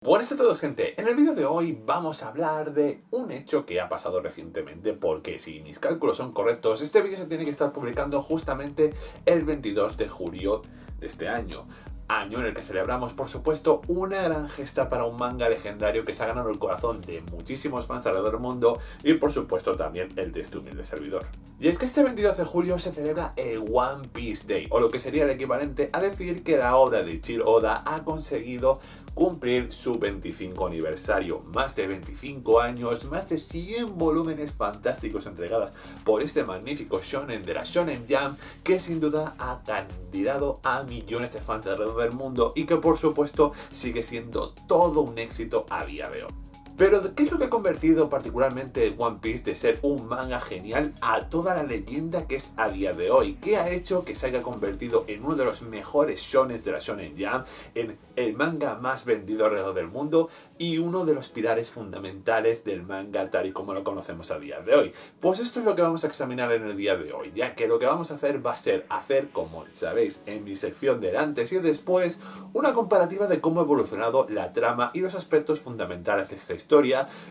Buenas a todos, gente. En el vídeo de hoy vamos a hablar de un hecho que ha pasado recientemente, porque si mis cálculos son correctos, este vídeo se tiene que estar publicando justamente el 22 de julio de este año. Año en el que celebramos, por supuesto, una gran gesta para un manga legendario que se ha ganado el corazón de muchísimos fans alrededor del mundo y, por supuesto, también el de este humilde servidor. Y es que este 22 de julio se celebra el One Piece Day, o lo que sería el equivalente a decir que la obra de Eiichiro Oda ha conseguido cumplir su 25 aniversario. Más de 25 años, más de 100 volúmenes fantásticos entregados por este magnífico shonen de la Shonen Jump, que sin duda ha candidado a millones de fans alrededor del mundo y que por supuesto sigue siendo todo un éxito a día de hoy. Pero, ¿qué es lo que ha convertido particularmente One Piece de ser un manga genial a toda la leyenda que es a día de hoy? ¿Qué ha hecho que se haya convertido en uno de los mejores shonen de la Shonen Jump, en el manga más vendido alrededor del mundo y uno de los pilares fundamentales del manga tal y como lo conocemos a día de hoy? Pues esto es lo que vamos a examinar en el día de hoy, ya que lo que vamos a hacer va a ser como sabéis en mi sección del antes y el después, una comparativa de cómo ha evolucionado la trama y los aspectos fundamentales de esta historia,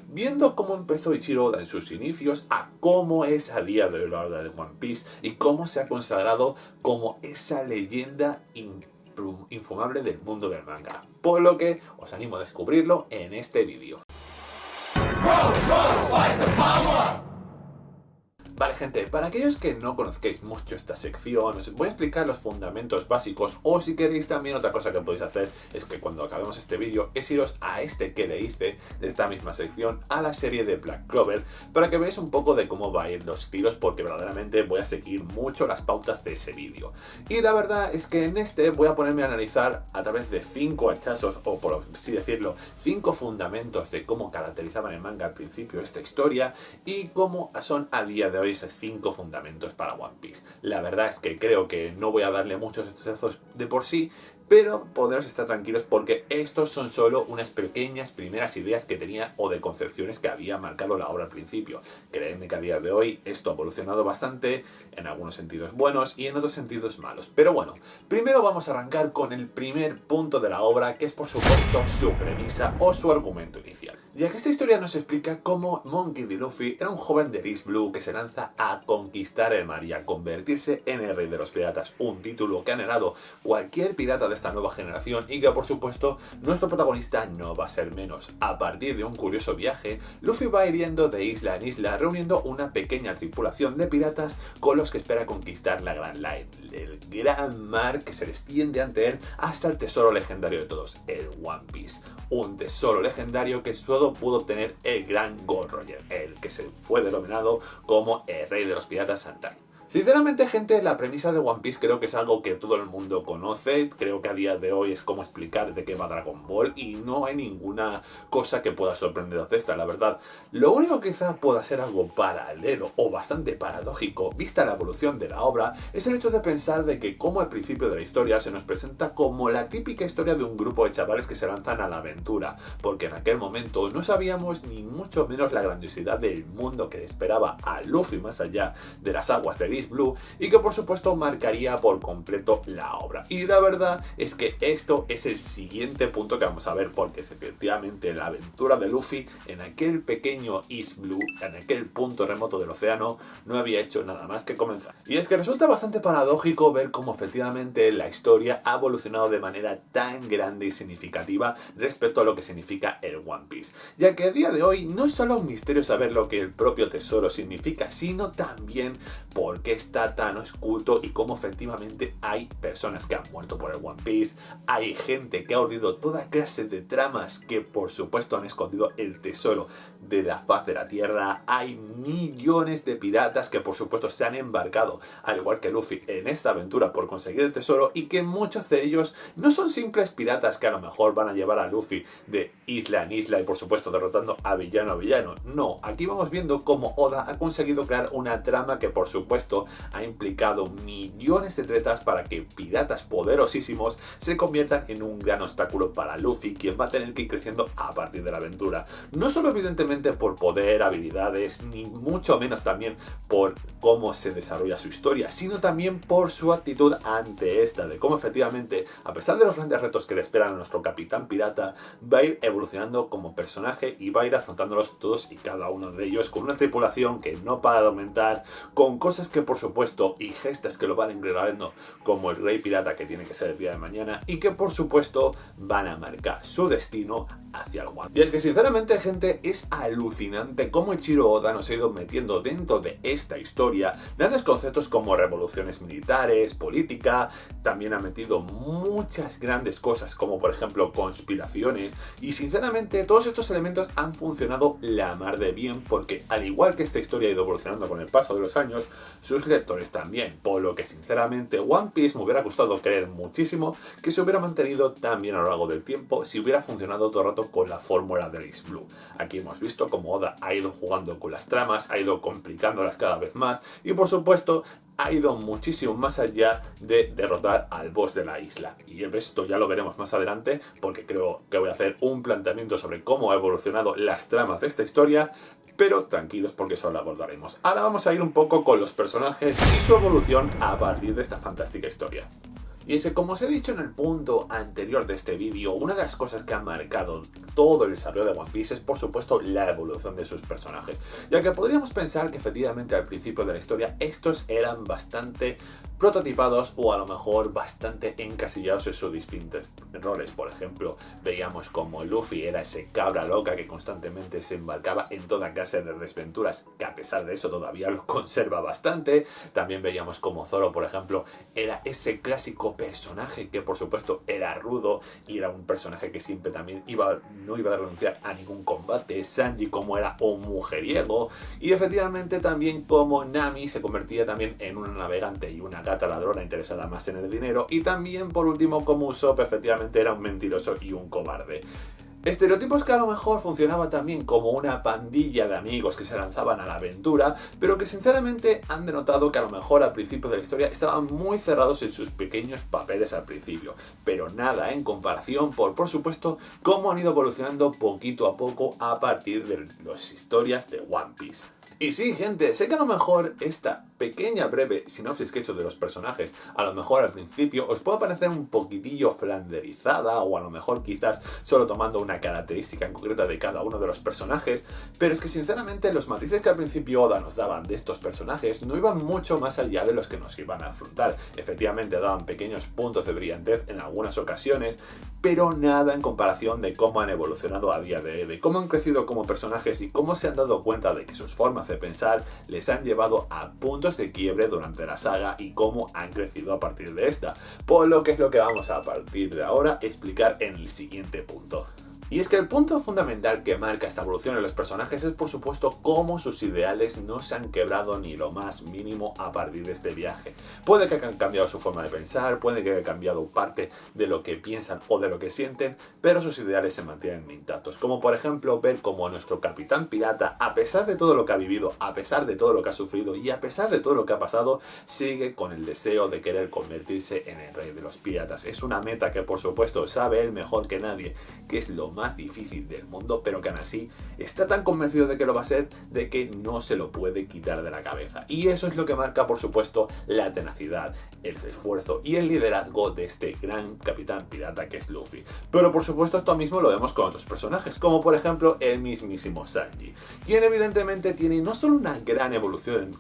viendo cómo empezó Eiichiro Oda en sus inicios a cómo es a día de hoy la obra de One Piece y cómo se ha consagrado como esa leyenda infumable del mundo del manga. Por lo que os animo a descubrirlo en este vídeo. Vale, gente, para aquellos que no conozcáis mucho esta sección, os voy a explicar los fundamentos básicos, o si queréis también otra cosa que podéis hacer es que cuando acabemos este vídeo es iros a este que le hice de esta misma sección a la serie de Black Clover para que veáis un poco de cómo va a ir los tiros, porque verdaderamente voy a seguir mucho las pautas de ese vídeo. Y la verdad es que en este voy a ponerme a analizar a través de 5 hachazos, o por así decirlo, 5 fundamentos de cómo caracterizaban el manga al principio esta historia y cómo son a día de hoy esos 5 fundamentos para One Piece. La verdad es que creo que no voy a darle muchos hachazos de por sí, pero podréis estar tranquilos porque estos son solo unas pequeñas primeras ideas que tenía o de concepciones que había marcado la obra al principio. Creedme que a día de hoy esto ha evolucionado bastante, en algunos sentidos buenos y en otros sentidos malos. Pero bueno, primero vamos a arrancar con el primer punto de la obra, que es por supuesto su premisa o su argumento inicial. Ya que esta historia nos explica cómo Monkey D. Luffy era un joven de East Blue que se lanza a conquistar el mar y a convertirse en el rey de los piratas, un título que ha anhelado cualquier pirata de esta nueva generación y que por supuesto nuestro protagonista no va a ser menos. A partir de un curioso viaje, Luffy va hiriendo de isla en isla, reuniendo una pequeña tripulación de piratas con los que espera conquistar la Grand Line, el gran mar que se extiende ante él hasta el tesoro legendario de todos, el One Piece. Un tesoro legendario que solo pudo obtener el gran Gold Roger, el que se fue denominado como el rey de los piratas Santai. Sinceramente, gente, la premisa de One Piece creo que es algo que todo el mundo conoce. Creo que a día de hoy es como explicar de qué va Dragon Ball y no hay ninguna cosa que pueda sorprenderos de esta, la verdad. Lo único que quizá pueda ser algo paralelo o bastante paradójico, vista la evolución de la obra, es el hecho de pensar de que como al principio de la historia se nos presenta como la típica historia de un grupo de chavales que se lanzan a la aventura, porque en aquel momento no sabíamos ni mucho menos la grandiosidad del mundo que esperaba a Luffy más allá de las aguas de East Blue y que por supuesto marcaría por completo la obra. Y la verdad es que esto es el siguiente punto que vamos a ver, porque es efectivamente la aventura de Luffy en aquel pequeño East Blue, en aquel punto remoto del océano, no había hecho nada más que comenzar. Y es que resulta bastante paradójico ver cómo efectivamente la historia ha evolucionado de manera tan grande y significativa respecto a lo que significa el One Piece, ya que a día de hoy no es solo un misterio saber lo que el propio tesoro significa, sino también por qué está tan oculto y cómo efectivamente hay personas que han muerto por el One Piece, hay gente que ha urdido toda clase de tramas que por supuesto han escondido el tesoro de la faz de la tierra, hay millones de piratas que por supuesto se han embarcado, al igual que Luffy, en esta aventura por conseguir el tesoro y que muchos de ellos no son simples piratas que a lo mejor van a llevar a Luffy de isla en isla y por supuesto derrotando a villano. No, aquí vamos viendo cómo Oda ha conseguido crear una trama que por supuesto supuesto ha implicado millones de tretas para que piratas poderosísimos se conviertan en un gran obstáculo para Luffy, quien va a tener que ir creciendo a partir de la aventura. No solo evidentemente por poder, habilidades, ni mucho menos también por cómo se desarrolla su historia, sino también por su actitud ante esta, de cómo efectivamente, a pesar de los grandes retos que le esperan a nuestro capitán pirata, va a ir evolucionando como personaje y va a ir afrontándolos todos y cada uno de ellos con una tripulación que no para de aumentar, con cosas que por supuesto y gestas que lo van engregando, como el rey pirata que tiene que ser el día de mañana, y que por supuesto van a marcar su destino hacia el One. Y es que sinceramente, gente, es alucinante cómo Eiichiro Oda nos ha ido metiendo dentro de esta historia grandes conceptos como revoluciones militares, política, también ha metido muchas grandes cosas como por ejemplo conspiraciones, y sinceramente todos estos elementos han funcionado la mar de bien, porque al igual que esta historia ha ido evolucionando con el paso de los años, sus lectores también, por lo que sinceramente One Piece me hubiera gustado creer muchísimo que se hubiera mantenido tan bien a lo largo del tiempo si hubiera funcionado todo el rato con la fórmula de Ace Blue. Aquí hemos visto cómo Oda ha ido jugando con las tramas, ha ido complicándolas cada vez más y por supuesto ha ido muchísimo más allá de derrotar al boss de la isla. Y esto ya lo veremos más adelante, porque creo que voy a hacer un planteamiento sobre cómo ha evolucionado las tramas de esta historia, pero tranquilos porque eso lo abordaremos. Ahora vamos a ir un poco con los personajes y su evolución a partir de esta fantástica historia. Y es que, como os he dicho en el punto anterior de este vídeo, una de las cosas que ha marcado todo el desarrollo de One Piece es por supuesto la evolución de sus personajes, ya que podríamos pensar que efectivamente al principio de la historia estos eran bastante prototipados o a lo mejor bastante encasillados en sus distintos roles. Por ejemplo, veíamos como Luffy era ese cabra loca que constantemente se embarcaba en toda clase de desventuras, que a pesar de eso todavía lo conserva bastante. También veíamos como Zoro, por ejemplo, era ese clásico personaje que por supuesto era rudo y era un personaje que siempre también no iba a renunciar a ningún combate. Sanji como era un mujeriego, y efectivamente también como Nami se convertía también en una navegante y una gata ladrona interesada más en el dinero, y también por último como Usopp efectivamente era un mentiroso y un cobarde. Estereotipos que a lo mejor funcionaban también como una pandilla de amigos que se lanzaban a la aventura, pero que sinceramente han denotado que a lo mejor al principio de la historia estaban muy cerrados en sus pequeños papeles al principio, pero nada en comparación por supuesto cómo han ido evolucionando poquito a poco a partir de las historias de One Piece. Y sí, gente, sé que a lo mejor esta pequeña breve sinopsis que he hecho de los personajes a lo mejor al principio os puede parecer un poquitillo flanderizada, o a lo mejor quizás solo tomando una característica en concreta de cada uno de los personajes, pero es que sinceramente los matices que al principio Oda nos daban de estos personajes no iban mucho más allá de los que nos iban a afrontar. Efectivamente daban pequeños puntos de brillantez en algunas ocasiones, pero nada en comparación de cómo han evolucionado a día de hoy, de cómo han crecido como personajes y cómo se han dado cuenta de que sus formas de pensar les han llevado a puntos de quiebre durante la saga y cómo han crecido a partir de esta, por lo que es lo que vamos a partir de ahora explicar en el siguiente punto. Y es que el punto fundamental que marca esta evolución en los personajes es por supuesto cómo sus ideales no se han quebrado ni lo más mínimo a partir de este viaje. Puede que hayan cambiado su forma de pensar, puede que hayan cambiado parte de lo que piensan o de lo que sienten, pero sus ideales se mantienen intactos. Como por ejemplo ver cómo nuestro capitán pirata, a pesar de todo lo que ha vivido, a pesar de todo lo que ha sufrido y a pesar de todo lo que ha pasado, sigue con el deseo de querer convertirse en el rey de los piratas. Es una meta que por supuesto sabe él mejor que nadie, que es lo más difícil del mundo, pero que aún así está tan convencido de que lo va a ser, de que no se lo puede quitar de la cabeza. Y eso es lo que marca por supuesto la tenacidad, el esfuerzo y el liderazgo de este gran capitán pirata que es Luffy. Pero por supuesto esto mismo lo vemos con otros personajes, como por ejemplo el mismísimo Sanji, quien evidentemente tiene no solo una gran evolución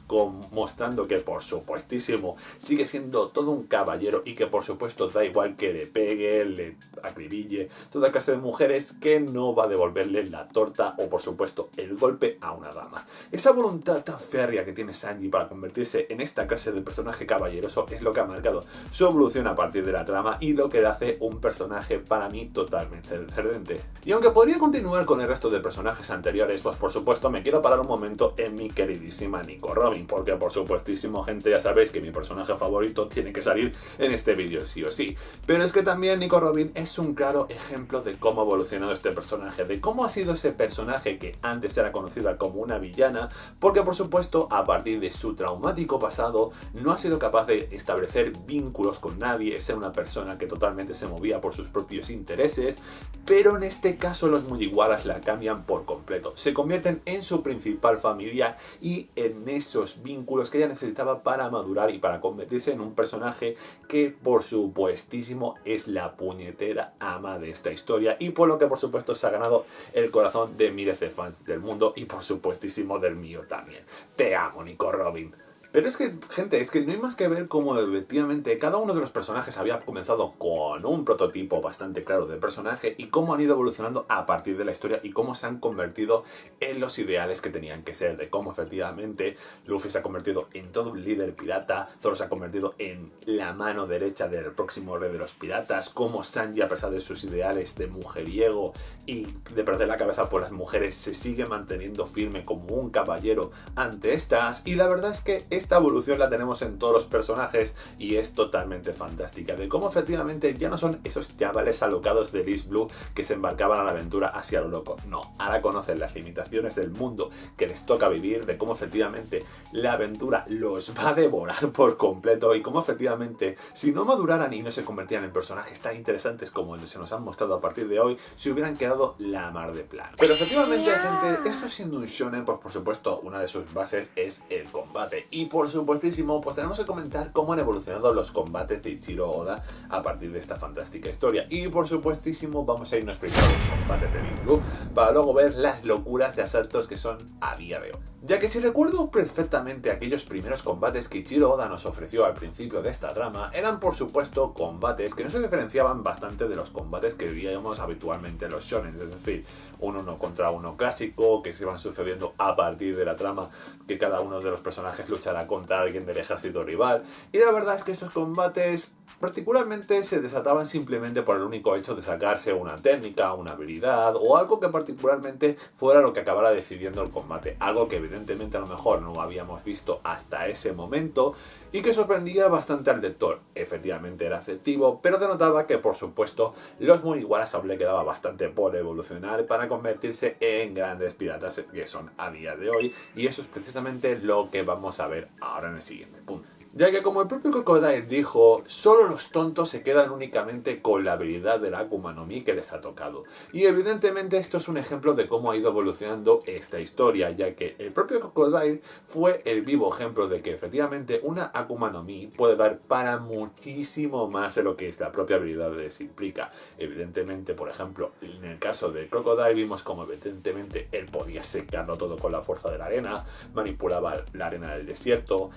mostrando que por supuestísimo sigue siendo todo un caballero y que por supuesto da igual que le pegue, le acribille toda clase de mujeres, que no va a devolverle la torta o por supuesto el golpe a una dama. Esa voluntad tan férrea que tiene Sanji para convertirse en esta clase de personaje caballeroso es lo que ha marcado su evolución a partir de la trama y lo que le hace un personaje para mí totalmente diferente. Y aunque podría continuar con el resto de personajes anteriores, pues por supuesto me quiero parar un momento en mi queridísima Nico Robin, porque por supuestísimo, gente, ya sabéis que mi personaje favorito tiene que salir en este vídeo sí o sí. Pero es que también Nico Robin es un claro ejemplo de cómo evoluciona evolucionado este personaje, de cómo ha sido ese personaje que antes era conocida como una villana, porque por supuesto a partir de su traumático pasado no ha sido capaz de establecer vínculos con nadie, es una persona que totalmente se movía por sus propios intereses, pero en este caso los Mugiwaras la cambian por completo, se convierten en su principal familia y en esos vínculos que ella necesitaba para madurar y para convertirse en un personaje que por supuestísimo es la puñetera ama de esta historia y por lo que por supuesto se ha ganado el corazón de miles de fans del mundo y por supuestísimo del mío también. Te amo, Nico Robin. Pero es que, gente, es que no hay más que ver cómo efectivamente cada uno de los personajes había comenzado con un prototipo bastante claro de personaje y cómo han ido evolucionando a partir de la historia y cómo se han convertido en los ideales que tenían que ser, de cómo efectivamente Luffy se ha convertido en todo un líder pirata, Zoro se ha convertido en la mano derecha del próximo rey de los piratas, cómo Sanji, a pesar de sus ideales de mujeriego y de perder la cabeza por las mujeres, se sigue manteniendo firme como un caballero ante estas, y la verdad es que esta evolución la tenemos en todos los personajes y es totalmente fantástica, de cómo efectivamente ya no son esos chavales alocados de East Blue que se embarcaban a la aventura hacia lo loco, no, ahora conocen las limitaciones del mundo que les toca vivir, de cómo efectivamente la aventura los va a devorar por completo y cómo efectivamente si no maduraran y no se convertían en personajes tan interesantes como se nos han mostrado a partir de hoy, se hubieran quedado la mar de plan. Pero efectivamente, gente, esto siendo un shonen, pues por supuesto una de sus bases es el combate y por supuestísimo, pues tenemos que comentar cómo han evolucionado los combates de Ichiro Oda a partir de esta fantástica historia. Y por supuestísimo, vamos a irnos primero a los combates de Big Blue para luego ver las locuras de asaltos que son a día de hoy. Ya que si recuerdo perfectamente aquellos primeros combates que Ichiro Oda nos ofreció al principio de esta trama, eran por supuesto combates que no se diferenciaban bastante de los combates que veíamos habitualmente en los shonen, es decir, un uno contra uno clásico que se iban sucediendo a partir de la trama, que cada uno de los personajes luchará contra alguien del ejército rival, y la verdad es que estos combates particularmente se desataban simplemente por el único hecho de sacarse una técnica, una habilidad o algo que particularmente fuera lo que acabara decidiendo el combate, algo que evidentemente a lo mejor no habíamos visto hasta ese momento y que sorprendía bastante al lector. Efectivamente era efectivo, pero denotaba que por supuesto los Mugiwaras aún le quedaba bastante por evolucionar para convertirse en grandes piratas que son a día de hoy, y eso es precisamente lo que vamos a ver ahora en el siguiente punto. Ya que como el propio Crocodile dijo, solo los tontos se quedan únicamente con la habilidad del Akuma no Mi que les ha tocado. Y evidentemente esto es un ejemplo de cómo ha ido evolucionando esta historia, ya que el propio Crocodile fue el vivo ejemplo de que efectivamente una Akuma no Mi puede dar para muchísimo más de lo que la propia habilidad les implica. Evidentemente, por ejemplo, en el caso de Crocodile vimos como evidentemente él podía secarlo todo con la fuerza de la arena, manipulaba la arena del desierto,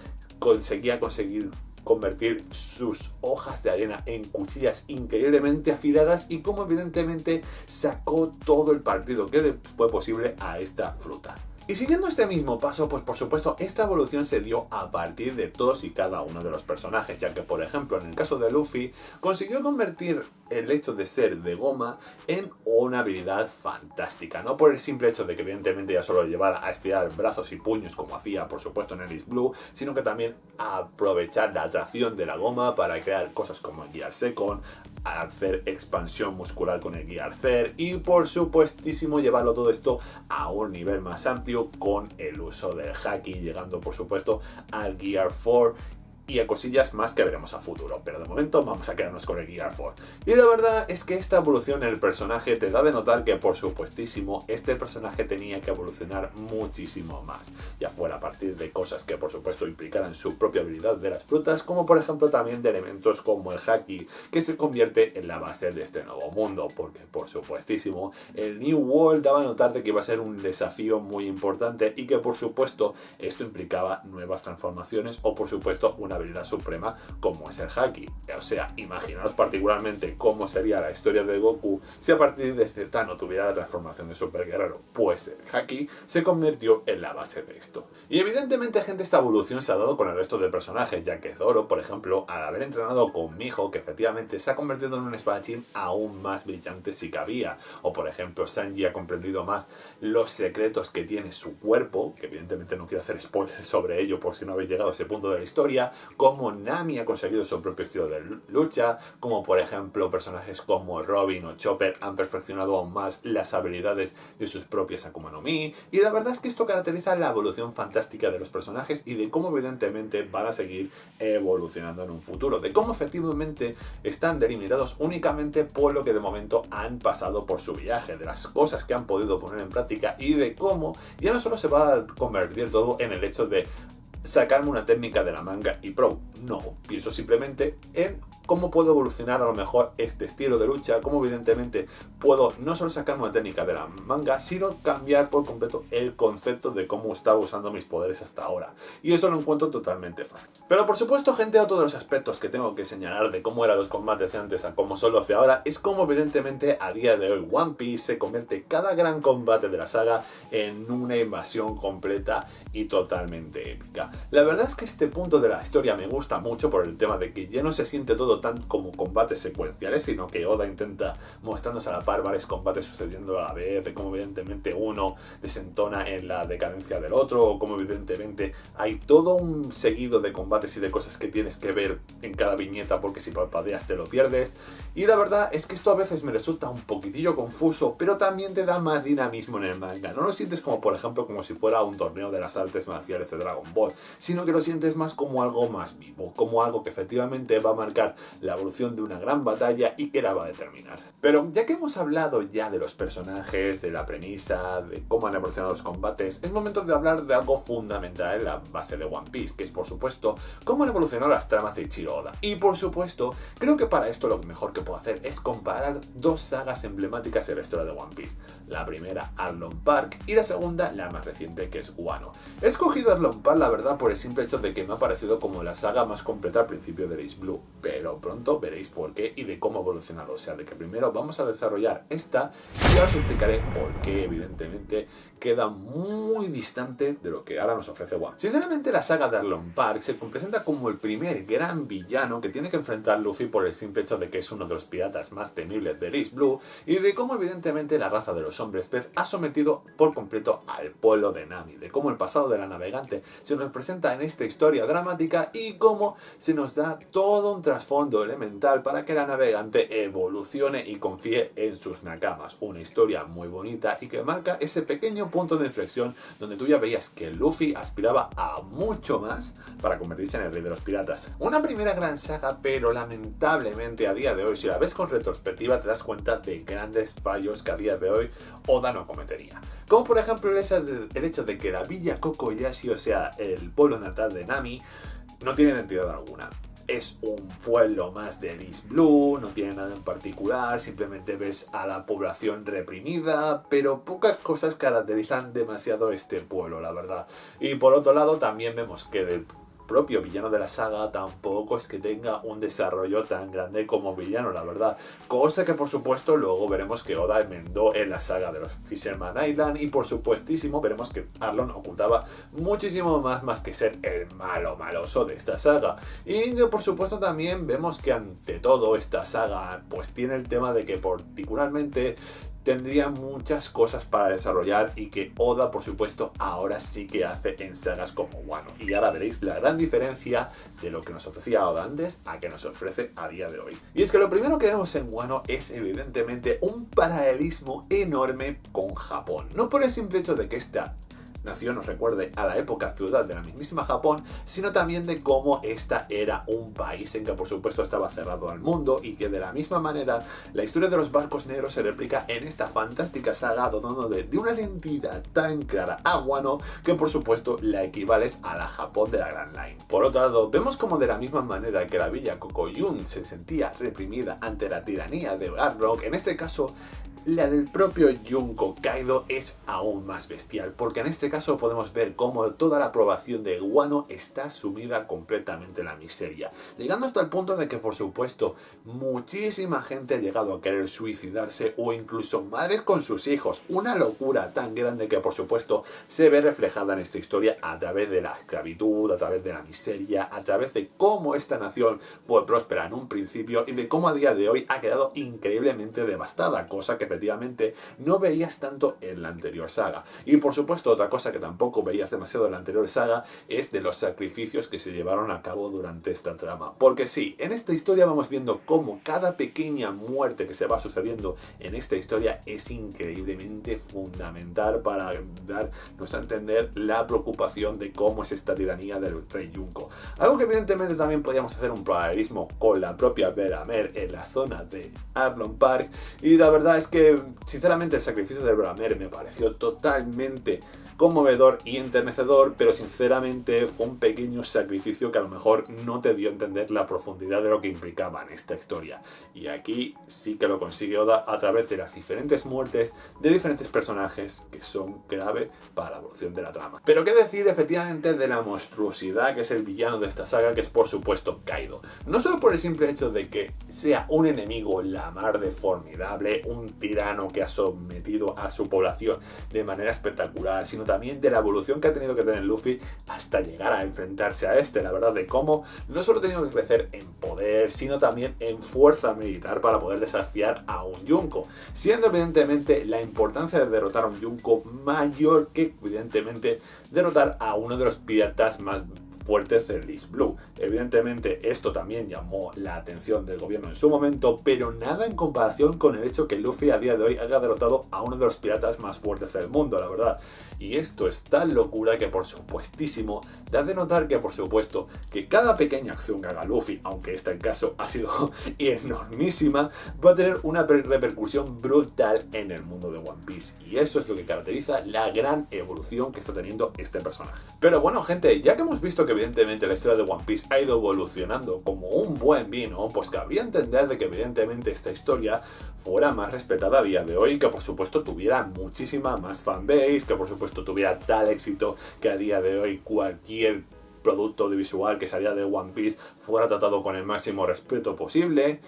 conseguir convertir sus hojas de arena en cuchillas increíblemente afiladas y como evidentemente sacó todo el partido que le fue posible a esta fruta. Y siguiendo este mismo paso, pues por supuesto esta evolución se dio a partir de todos y cada uno de los personajes, ya que por ejemplo en el caso de Luffy consiguió convertir el hecho de ser de goma en una habilidad fantástica, no por el simple hecho de que evidentemente ya solo llevara a estirar brazos y puños como hacía por supuesto en East Blue, sino que también a aprovechar la atracción de la goma para crear cosas como el Gear Second, hacer expansión muscular con el Gear Third y por supuestísimo llevarlo todo esto a un nivel más amplio con el uso del Haki, llegando por supuesto al Gear 4 y a cosillas más que veremos a futuro, pero de momento vamos a quedarnos con el Gear 4. Y la verdad es que esta evolución en el personaje te da de notar que por supuestísimo este personaje tenía que evolucionar muchísimo más, ya fuera a partir de cosas que por supuesto implicaran su propia habilidad de las frutas, como por ejemplo también de elementos como el Haki, que se convierte en la base de este nuevo mundo, porque por supuestísimo el New World daba a notar de que iba a ser un desafío muy importante y que por supuesto esto implicaba nuevas transformaciones o por supuesto una habilidad suprema como es el Haki. O sea, imaginaos particularmente cómo sería la historia de Goku si a partir de Z no tuviera la transformación de Super Guerrero, pues el Haki se convirtió en la base de esto. Y evidentemente, gente, esta evolución se ha dado con el resto de personajes, ya que Zoro, por ejemplo, al haber entrenado con Miho, que efectivamente se ha convertido en un espadachín aún más brillante si cabía, o por ejemplo Sanji ha comprendido más los secretos que tiene su cuerpo, que evidentemente no quiero hacer spoilers sobre ello por si no habéis llegado a ese punto de la historia, cómo Nami ha conseguido su propio estilo de lucha, como por ejemplo personajes como Robin o Chopper han perfeccionado aún más las habilidades de sus propias Akuma no Mi, y la verdad es que esto caracteriza la evolución fantástica de los personajes y de cómo evidentemente van a seguir evolucionando en un futuro, de cómo efectivamente están delimitados únicamente por lo que de momento han pasado por su viaje, de las cosas que han podido poner en práctica y de cómo ya no solo se va a convertir todo en el hecho de sacarme una técnica de la manga y pro. No, pienso simplemente en cómo puedo evolucionar a lo mejor este estilo de lucha, cómo evidentemente puedo no solo sacarme una técnica de la manga, sino cambiar por completo el concepto de cómo estaba usando mis poderes hasta ahora. Y eso lo encuentro totalmente fácil. Pero por supuesto, gente, otro de los aspectos que tengo que señalar de cómo eran los combates de antes a cómo son los de ahora es cómo evidentemente a día de hoy One Piece se convierte cada gran combate de la saga en una invasión completa y totalmente épica. La verdad es que este punto de la historia me gusta mucho por el tema de que ya no se siente todo tan como combates secuenciales, sino que Oda intenta mostrarnos a la par varios combates sucediendo a la vez, de cómo evidentemente uno desentona en la decadencia del otro, o cómo evidentemente hay todo un seguido de combates y de cosas que tienes que ver en cada viñeta, porque si parpadeas te lo pierdes. Y la verdad es que esto a veces me resulta un poquitillo confuso, pero también te da más dinamismo en el manga. No lo sientes como, por ejemplo, como si fuera un torneo de las artes marciales de Dragon Ball, sino que lo sientes más como algo más vivo, como algo que efectivamente va a marcar la evolución de una gran batalla y que la va a determinar. Pero ya que hemos hablado ya de los personajes, de la premisa, de cómo han evolucionado los combates, es momento de hablar de algo fundamental en la base de One Piece, que es por supuesto cómo han evolucionado las tramas de Eiichiro Oda. Y por supuesto, creo que para esto lo mejor que puedo hacer es comparar dos sagas emblemáticas en la historia de One Piece. La primera, Arlong Park, y la segunda, la más reciente, que es Wano. He escogido Arlong Park, la verdad, por el simple hecho de que me ha parecido como la saga más completa al principio de Ace Blue, pero pronto veréis por qué y de cómo ha evolucionado. O sea, de que primero vamos a desarrollar esta y ahora os explicaré por qué, evidentemente, queda muy distante de lo que ahora nos ofrece One. Sinceramente, la saga de Arlong Park se presenta como el primer gran villano que tiene que enfrentar Luffy por el simple hecho de que es uno de los piratas más temibles de Ace Blue y de cómo evidentemente la raza de los hombres pez ha sometido por completo al pueblo de Nami, de cómo el pasado de la navegante se nos presenta en esta historia dramática y cómo se nos da todo un trasfondo elemental para que la navegante evolucione y confíe en sus nakamas. Una historia muy bonita y que marca ese pequeño punto de inflexión donde tú ya veías que Luffy aspiraba a mucho más para convertirse en el rey de los piratas. Una primera gran saga, pero lamentablemente a día de hoy, si la ves con retrospectiva, te das cuenta de grandes fallos que a día de hoy Oda no cometería. Como por ejemplo el hecho de que la villa Kokoyashi, o sea, el pueblo natal de Nami, no tiene identidad alguna. Es un pueblo más de Ace Blue, no tiene nada en particular, simplemente ves a la población reprimida, pero pocas cosas caracterizan demasiado este pueblo, la verdad. Y por otro lado también vemos que del propio villano de la saga tampoco es que tenga un desarrollo tan grande como villano, la verdad. Cosa que por supuesto luego veremos que Oda enmendó en la saga de los Fisherman Island y por supuestísimo veremos que Arlong ocultaba muchísimo más que ser el maloso de esta saga. Y que por supuesto también vemos que ante todo esta saga pues tiene el tema de que particularmente tendría muchas cosas para desarrollar y que Oda, por supuesto, ahora sí que hace en sagas como Wano. Y ahora veréis la gran diferencia de lo que nos ofrecía Oda antes a que nos ofrece a día de hoy. Y es que lo primero que vemos en Wano es evidentemente un paralelismo enorme con Japón. No por el simple hecho de que esta nación nos recuerde a la época feudal de la mismísima Japón, sino también de cómo esta era un país en que por supuesto estaba cerrado al mundo y que de la misma manera la historia de los barcos negros se replica en esta fantástica saga donde de una identidad tan clara a Wano que por supuesto la equivales a la Japón de la Grand Line. Por otro lado, vemos como de la misma manera que la villa Kokoyun se sentía reprimida ante la tiranía de Arlong, en este caso la del propio Junko Kaido es aún más bestial, porque en este caso podemos ver cómo toda la población de Wano está sumida completamente en la miseria, llegando hasta el punto de que por supuesto muchísima gente ha llegado a querer suicidarse o incluso madres con sus hijos, una locura tan grande que por supuesto se ve reflejada en esta historia a través de la esclavitud, a través de la miseria, a través de cómo esta nación fue próspera en un principio y de cómo a día de hoy ha quedado increíblemente devastada, cosa que efectivamente no veías tanto en la anterior saga. Y por supuesto, otra cosa que tampoco veías demasiado en la anterior saga es de los sacrificios que se llevaron a cabo durante esta trama. Porque sí, en esta historia vamos viendo cómo cada pequeña muerte que se va sucediendo en esta historia es increíblemente fundamental para darnos a entender la preocupación de cómo es esta tiranía del rey Junko. Algo que evidentemente también podríamos hacer un paralelismo con la propia Velamer en la zona de Arlong Park, y la verdad es que sinceramente el sacrificio de Velamer me pareció totalmente conmovedor y enternecedor, pero sinceramente fue un pequeño sacrificio que a lo mejor no te dio a entender la profundidad de lo que implicaba en esta historia. Y aquí sí que lo consigue Oda a través de las diferentes muertes de diferentes personajes que son clave para la evolución de la trama. Pero qué decir efectivamente de la monstruosidad que es el villano de esta saga, que es por supuesto Kaido. No solo por el simple hecho de que sea un enemigo la mar de formidable, un tirano que ha sometido a su población de manera espectacular, sino también de la evolución que ha tenido que tener Luffy hasta llegar a enfrentarse a este, la verdad, de cómo no solo ha tenido que crecer en poder, sino también en fuerza militar para poder desafiar a un Junko, siendo evidentemente la importancia de derrotar a un Junko mayor que evidentemente derrotar a uno de los piratas más fuertes del East Blue. Evidentemente esto también llamó la atención del gobierno en su momento, pero nada en comparación con el hecho que Luffy a día de hoy haya derrotado a uno de los piratas más fuertes del mundo, la verdad. Y esto es tan locura que por supuestísimo da de notar que por supuesto que cada pequeña acción que haga Luffy, aunque este caso ha sido enormísima, va a tener una repercusión brutal en el mundo de One Piece, y eso es lo que caracteriza la gran evolución que está teniendo este personaje. Pero bueno, gente, ya que hemos visto que evidentemente la historia de One Piece ha ido evolucionando como un buen vino, pues cabría entender de que evidentemente esta historia fuera más respetada a día de hoy, que por supuesto tuviera muchísima más fanbase, que por supuesto tuviera tal éxito que a día de hoy cualquier producto audiovisual que saliera de One Piece fuera tratado con el máximo respeto posible.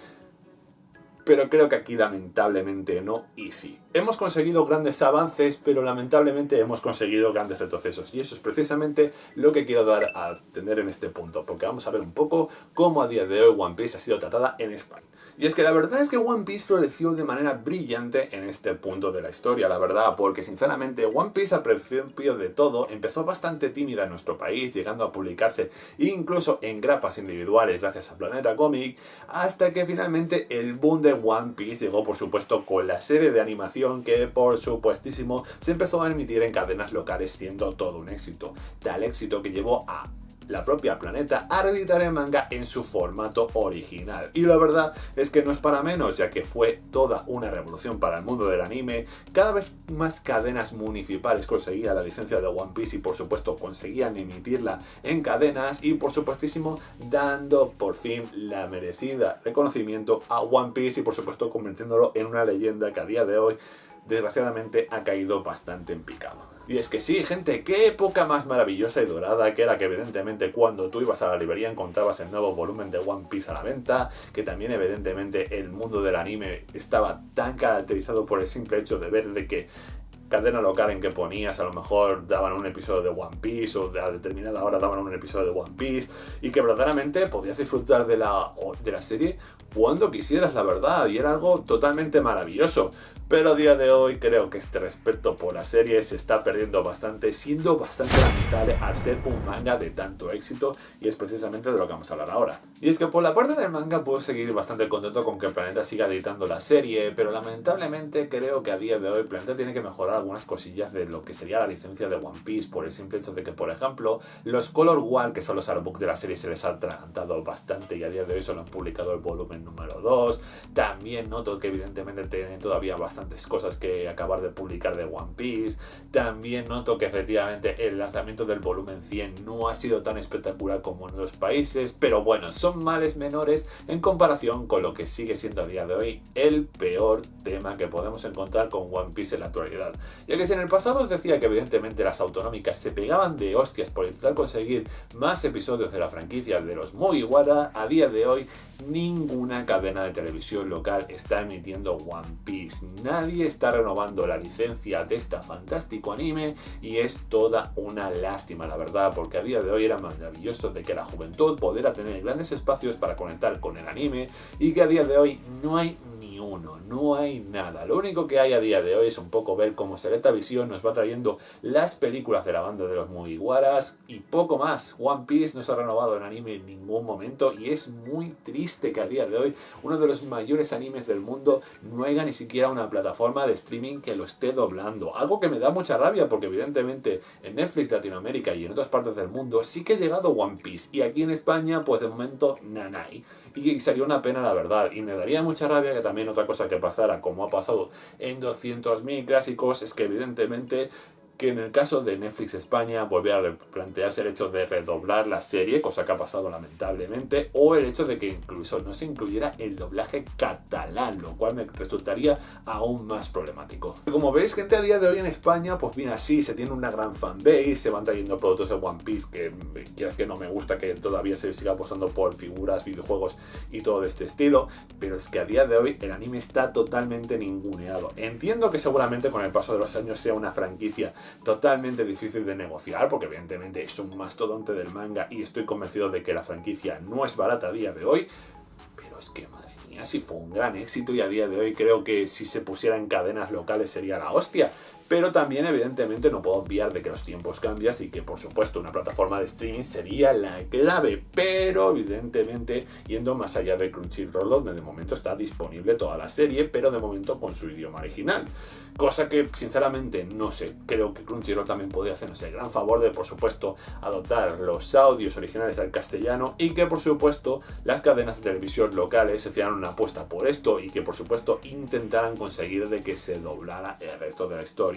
Pero creo que aquí lamentablemente no, y sí. Hemos conseguido grandes avances, pero lamentablemente hemos conseguido grandes retrocesos. Y eso es precisamente lo que quiero dar a entender en este punto, porque vamos a ver un poco cómo a día de hoy One Piece ha sido tratada en España. Y es que la verdad es que One Piece floreció de manera brillante en este punto de la historia, la verdad, porque sinceramente One Piece al principio de todo empezó bastante tímida en nuestro país, llegando a publicarse incluso en grapas individuales gracias a Planeta Comic, hasta que finalmente el boom de One Piece llegó por supuesto con la serie de animación que por supuestísimo se empezó a emitir en cadenas locales, siendo todo un éxito, tal éxito que llevó a la propia Planeta a reeditar el manga en su formato original. Y la verdad es que no es para menos, ya que fue toda una revolución para el mundo del anime. Cada vez más cadenas municipales conseguían la licencia de One Piece y por supuesto conseguían emitirla en cadenas, y por supuestísimo dando por fin la merecida reconocimiento a One Piece y por supuesto convirtiéndolo en una leyenda que a día de hoy desgraciadamente ha caído bastante en picado. Y es que sí, gente, qué época más maravillosa y dorada, que era que evidentemente cuando tú ibas a la librería encontrabas el nuevo volumen de One Piece a la venta, que también evidentemente el mundo del anime estaba tan caracterizado por el simple hecho de ver de que cadena local en que ponías a lo mejor daban un episodio de One Piece, o a determinada hora daban un episodio de One Piece, y que verdaderamente podías disfrutar de la serie cuando quisieras, la verdad, y era algo totalmente maravilloso. Pero a día de hoy creo que este respeto por la serie se está perdiendo bastante, siendo bastante lamentable al ser un manga de tanto éxito, y es precisamente de lo que vamos a hablar ahora. Y es que por la parte del manga puedo seguir bastante contento con que Planeta siga editando la serie, pero lamentablemente creo que a día de hoy Planeta tiene que mejorar algunas cosillas de lo que sería la licencia de One Piece, por el simple hecho de que, por ejemplo, los Color War, que son los artbooks de la serie, se les ha atragantado bastante y a día de hoy solo han publicado el volumen número 2. También noto que evidentemente tienen todavía bastantes cosas que acabar de publicar de One Piece. También noto que efectivamente el lanzamiento del volumen 100 no ha sido tan espectacular como en otros países, pero bueno, son males menores en comparación con lo que sigue siendo a día de hoy el peor tema que podemos encontrar con One Piece en la actualidad. Ya que si en el pasado os decía que evidentemente las autonómicas se pegaban de hostias por intentar conseguir más episodios de la franquicia de los Mugiwara, a día de hoy ninguna cadena de televisión local está emitiendo One Piece. Nadie está renovando la licencia de este fantástico anime, y es toda una lástima, la verdad, porque a día de hoy era maravilloso de que la juventud pudiera tener grandes espacios para conectar con el anime, y que a día de hoy no hay ni ni uno, no hay nada. Lo único que hay a día de hoy es un poco ver cómo Selecta Visión nos va trayendo las películas de la banda de los Mugiwaras y poco más. One Piece no se ha renovado en anime en ningún momento y es muy triste que a día de hoy uno de los mayores animes del mundo no haya ni siquiera una plataforma de streaming que lo esté doblando. Algo que me da mucha rabia porque evidentemente en Netflix Latinoamérica y en otras partes del mundo sí que ha llegado One Piece y aquí en España pues de momento nanay. Y sería una pena la verdad, y me daría mucha rabia que también otra cosa que pasara, como ha pasado en 200.000 clásicos, es que evidentemente que en el caso de Netflix España volviera a replantearse el hecho de redoblar la serie, cosa que ha pasado lamentablemente, o el hecho de que incluso no se incluyera el doblaje catalán, lo cual me resultaría aún más problemático. Como veis, gente, a día de hoy en España, pues bien, así se tiene una gran fanbase, se van trayendo productos de One Piece que quieras que no me gusta que todavía se siga apostando por figuras, videojuegos y todo de este estilo, pero es que a día de hoy el anime está totalmente ninguneado. Entiendo que seguramente con el paso de los años sea una franquicia totalmente difícil de negociar, porque evidentemente es un mastodonte del manga y estoy convencido de que la franquicia no es barata a día de hoy, pero es que madre mía, si fue un gran éxito y a día de hoy creo que si se pusiera en cadenas locales sería la hostia. Pero también evidentemente no puedo obviar de que los tiempos cambian y que por supuesto una plataforma de streaming sería la clave, pero evidentemente yendo más allá de Crunchyroll, donde de momento está disponible toda la serie, pero de momento con su idioma original. Cosa que sinceramente no sé, creo que Crunchyroll también podría hacernos el gran favor de por supuesto adoptar los audios originales al castellano y que por supuesto las cadenas de televisión locales se hicieran una apuesta por esto y que por supuesto intentaran conseguir de que se doblara el resto de la historia.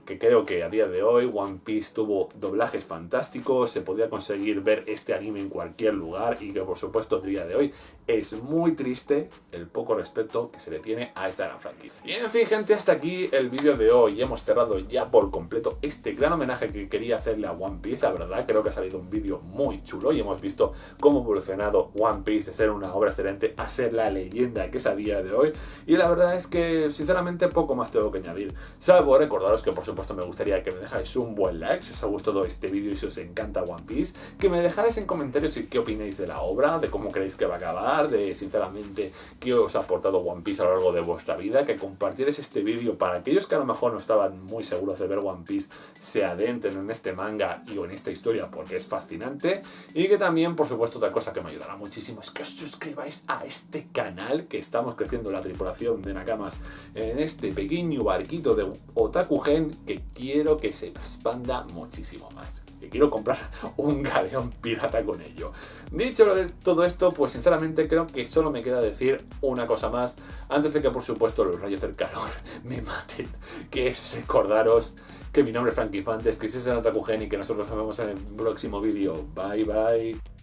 Que creo que a día de hoy One Piece tuvo doblajes fantásticos, se podía conseguir ver este anime en cualquier lugar y que por supuesto a día de hoy es muy triste el poco respeto que se le tiene a esta gran franquicia. Y en fin, gente, hasta aquí el vídeo de hoy. Hemos cerrado ya por completo este gran homenaje que quería hacerle a One Piece. La verdad creo que ha salido un vídeo muy chulo y hemos visto cómo ha evolucionado One Piece de ser una obra excelente a ser la leyenda que es a día de hoy. Y la verdad es que sinceramente poco más tengo que añadir, salvo recordaros que por supuesto me gustaría que me dejáis un buen like si os ha gustado este vídeo y si os encanta One Piece, que me dejáis en comentarios qué opináis de la obra, de cómo creéis que va a acabar, de sinceramente qué os ha aportado One Piece a lo largo de vuestra vida, que compartierais este vídeo para aquellos que a lo mejor no estaban muy seguros de ver One Piece, se adentren en este manga y en esta historia porque es fascinante, y que también por supuesto otra cosa que me ayudará muchísimo es que os suscribáis a este canal, que estamos creciendo la tripulación de Nakamas en este pequeño barquito de Otaku Gen que quiero que se expanda muchísimo más, que quiero comprar un galeón pirata con ello. Dicho todo esto, pues sinceramente creo que solo me queda decir una cosa más antes de que por supuesto los rayos del calor me maten, que es recordaros que mi nombre es Frankie Fantes, que si es el Otaku Gen y que nosotros nos vemos en el próximo vídeo. Bye bye.